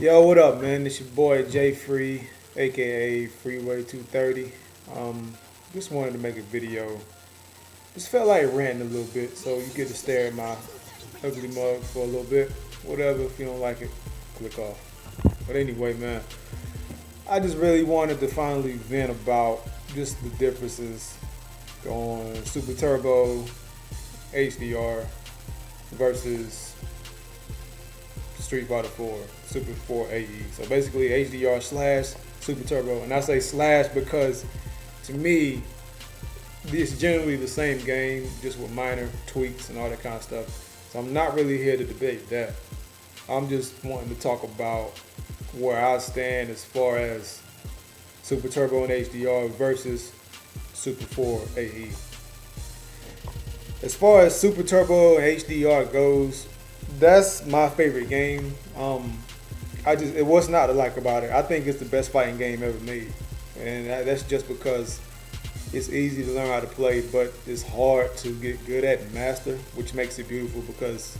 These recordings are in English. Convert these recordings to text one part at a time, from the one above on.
Yo, what up, man? It's your boy J Free, aka Freeway 230. Just wanted to make a video. Just felt like ranting a little bit, so you get to stare at my ugly mug for a little bit. Whatever, if you don't like it, click off. But anyway, man, I just really wanted to finally vent about just the differences on Super Turbo HDR versus Street Fighter 4, Super 4 AE. So basically HDR slash Super Turbo. And I say slash because to me, it's generally the same game, just with minor tweaks and all that kind of stuff. So I'm not really here to debate that. I'm just wanting to talk about where I stand as far as Super Turbo and HDR versus Super 4 AE. As far as Super Turbo and HDR goes, that's my favorite game. What's not to like about it? I think it's the best fighting game ever made, and that's just because it's easy to learn how to play, but it's hard to get good at and master, which makes it beautiful because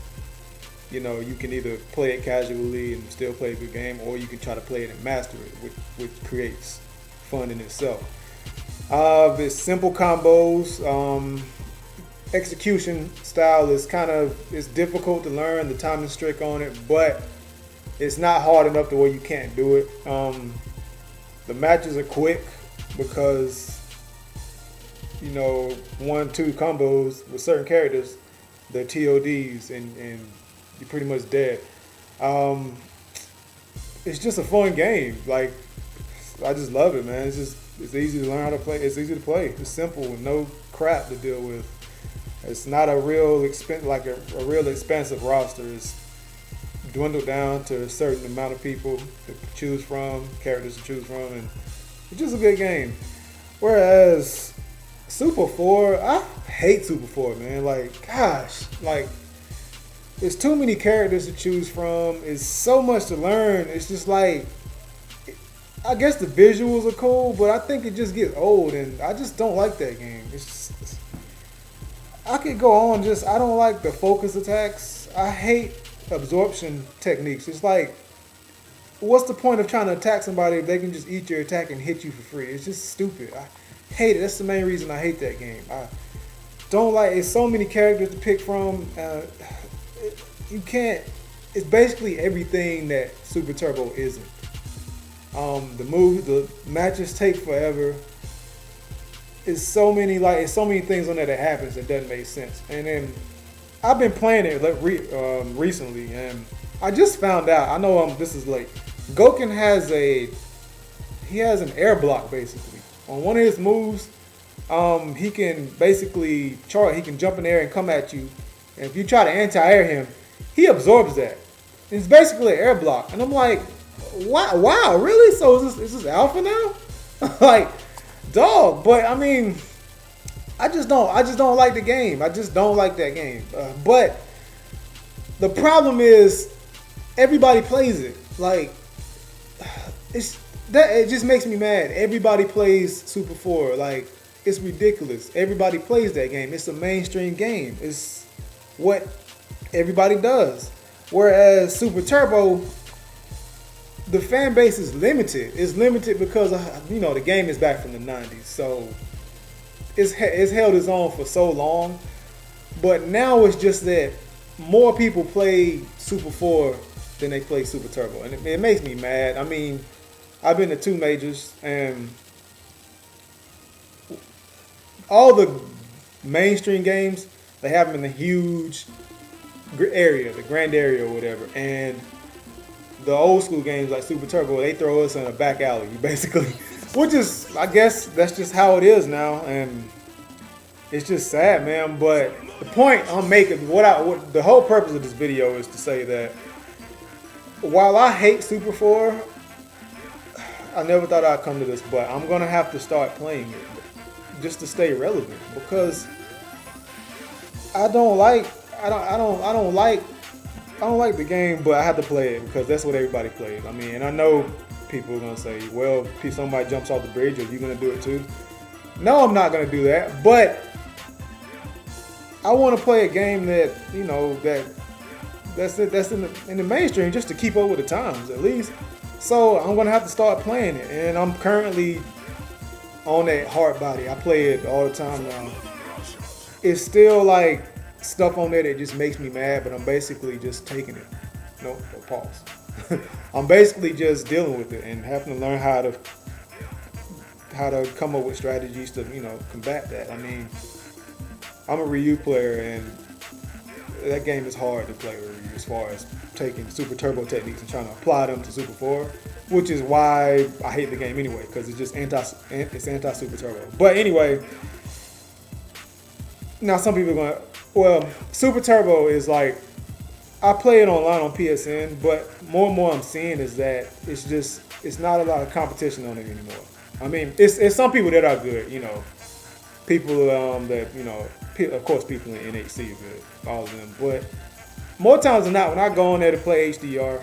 you can either play it casually and still play a good game, or you can try to play it and master it, which creates fun in itself. It's simple combos. Execution style is it's difficult to learn the timing trick on it, but it's not hard enough to where you can't do it. The matches are quick because 1-2 combos with certain characters, they're TODs and you're pretty much dead. It's just a fun game. Like, I just love it, man. It's easy to learn how to play. It's easy to play. It's simple with no crap to deal with. It's not a real a real expensive roster. It's dwindled down to a certain amount of people to choose from, characters to choose from, and it's just a good game. Whereas Super 4, I hate Super 4, man. Like, gosh, like, there's too many characters to choose from. It's so much to learn. It's just like, I guess the visuals are cool, but I think it just gets old, and I just don't like that game. I could go on I don't like the focus attacks. I hate absorption techniques. It's like, what's the point of trying to attack somebody if they can just eat your attack and hit you for free? It's just stupid. I hate it. That's the main reason I hate that game. I don't like, it's so many characters to pick from. You can't, it's basically everything that Super Turbo isn't. The matches take forever. It's so many things on there that happens that doesn't make sense. And then I've been playing it recently, and I just found out. I know this is late. Goken has an air block basically on one of his moves. He can basically He can jump in the air and come at you, and if you try to anti-air him, he absorbs that. It's basically an air block, and I'm like, wow, really? So is this alpha now? Like, dog. But I mean, I just don't like the game. I just don't like that game. But the problem is everybody plays it. Like, it just makes me mad. Everybody plays Super 4. Like, it's ridiculous. Everybody plays that game. It's a mainstream game. It's what everybody does. Whereas Super Turbo, the fan base is limited. It's limited because the game is back from the 90s, so it's held its own for so long. But now it's just that more people play Super 4 than they play Super Turbo, and it makes me mad. I mean, I've been to 2 majors, and all the mainstream games, they have them in the huge area, the grand area or whatever, and the old school games like Super Turbo, they throw us in a back alley, basically. Which is, I guess, that's just how it is now, and it's just sad, man. But the point I'm making, the whole purpose of this video is to say that while I hate Super 4, I never thought I'd come to this, but I'm gonna have to start playing it just to stay relevant, because I don't like the game, but I have to play it because that's what everybody plays. I mean, and I know people are gonna say, well, if somebody jumps off the bridge, are you gonna do it too? No, I'm not gonna do that, but I want to play a game that that's it. That's in the mainstream just to keep up with the times at least. So I'm gonna have to start playing it, and I'm currently on that hard body. I play it all the time now. It's still like stuff on there that just makes me mad, but I'm basically just taking it. No, pause. I'm basically just dealing with it and having to learn how to come up with strategies to combat that. I mean, I'm a Ryu player, and that game is hard to play with Ryu as far as taking Super Turbo techniques and trying to apply them to Super 4, which is why I hate the game anyway, because it's just anti Super Turbo. But anyway, now some people are going, well, Super Turbo is like, I play it online on PSN, but more and more I'm seeing is that it's not a lot of competition on it anymore. I mean, it's some people that are good, people that, of course people in NHC are good, all of them, but more times than not, when I go on there to play HDR,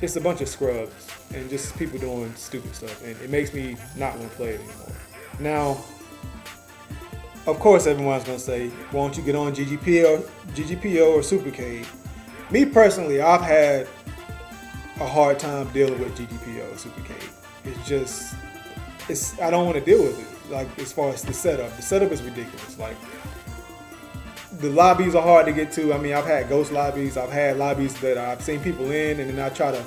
it's a bunch of scrubs and just people doing stupid stuff, and it makes me not want to play it anymore. Now, of course, everyone's gonna say, "Why don't you get on GGPO or Supercade?" Me personally, I've had a hard time dealing with GGPO or Supercade. I don't want to deal with it. Like, as far as the setup is ridiculous. Like, the lobbies are hard to get to. I mean, I've had ghost lobbies. I've had lobbies that I've seen people in, and then I try to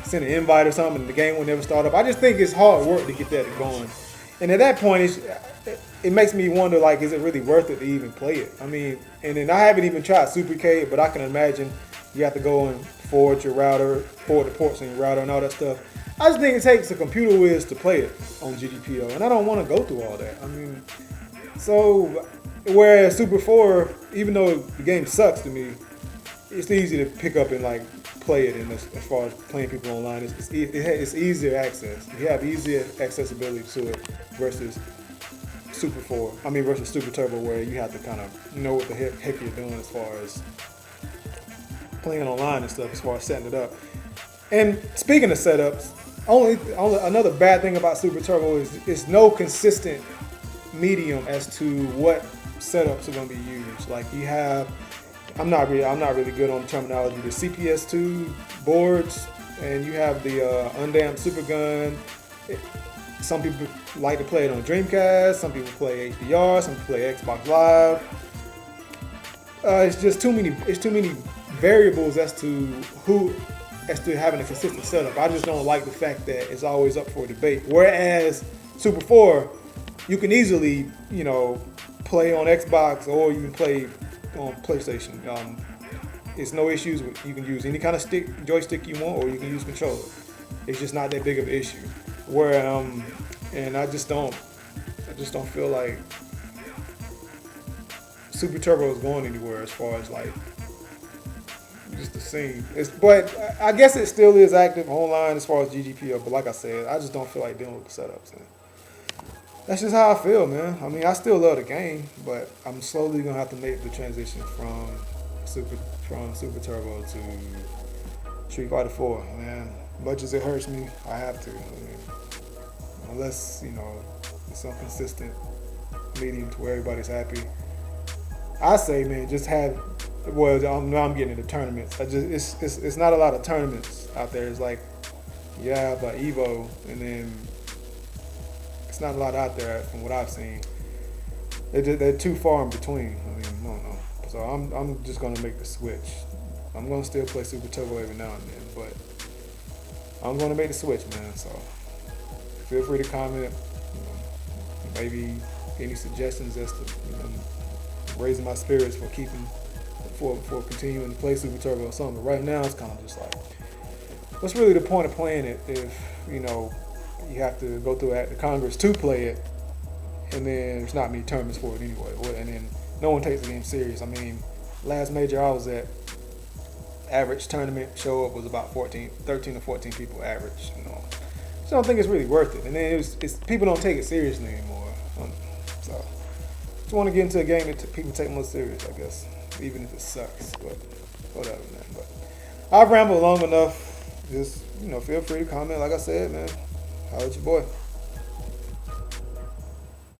send an invite or something, and the game will never start up. I just think it's hard work to get that going. And at that point, it makes me wonder, like, is it really worth it to even play it? I mean, and then I haven't even tried Supercade, but I can imagine you have to go and forward the ports in your router and all that stuff. I just think it takes a computer whiz to play it on GGPO, and I don't want to go through all that. I mean, so whereas Super 4, even though the game sucks to me, it's easy to pick up and like play it. And as far as playing people online, it's easier access. You have easier accessibility to it versus versus Super Turbo, where you have to kind of know what the heck you're doing as far as playing online and stuff, as far as setting it up. And speaking of setups, only another bad thing about Super Turbo is it's no consistent medium as to what setups are going to be used. Like, you have, I'm not really good on the terminology, the CPS2 boards, and you have the undamped super gun. Some people like to play it on Dreamcast, some people play HDR, some people play Xbox Live. It's just too many variables as to having a consistent setup. I just don't like the fact that it's always up for debate. Whereas Super 4, you can easily, play on Xbox, or you can play on PlayStation. It's no issues with, you can use any kind of joystick you want, or you can use controller. It's just not that big of an issue. And I just don't feel like Super Turbo is going anywhere as far as like just the scene. But I guess it still is active online as far as GGPO. But like I said, I just don't feel like dealing with the setups. And that's just how I feel, man. I mean, I still love the game, but I'm slowly gonna have to make the transition from Super Turbo to Street Fighter 4. Man, much as it hurts me, I have to. I mean, unless it's some consistent medium to where everybody's happy. I say, man, just have. Well, now I'm getting into tournaments. It's not a lot of tournaments out there. It's like, yeah, but Evo, and then it's not a lot out there from what I've seen. They're too far in between. I mean, I don't know. So I'm just gonna make the switch. I'm gonna still play Super Turbo every now and then, but I'm gonna make the switch, man. So feel free to comment. Maybe any suggestions as to raising my spirits for continuing to play Super Turbo or something. But right now, it's kind of just like, what's really the point of playing it if you have to go through the Congress to play it, and then there's not many tournaments for it anyway, and then no one takes the game serious. I mean, last major I was at, average tournament show up was about 13 or 14 people average. So I don't think it's really worth it. And then it's people don't take it seriously anymore. So just want to get into a game that people take more serious, I guess, even if it sucks. But whatever, man. But I've rambled long enough. Just feel free to comment. Like I said, man, holla at your boy.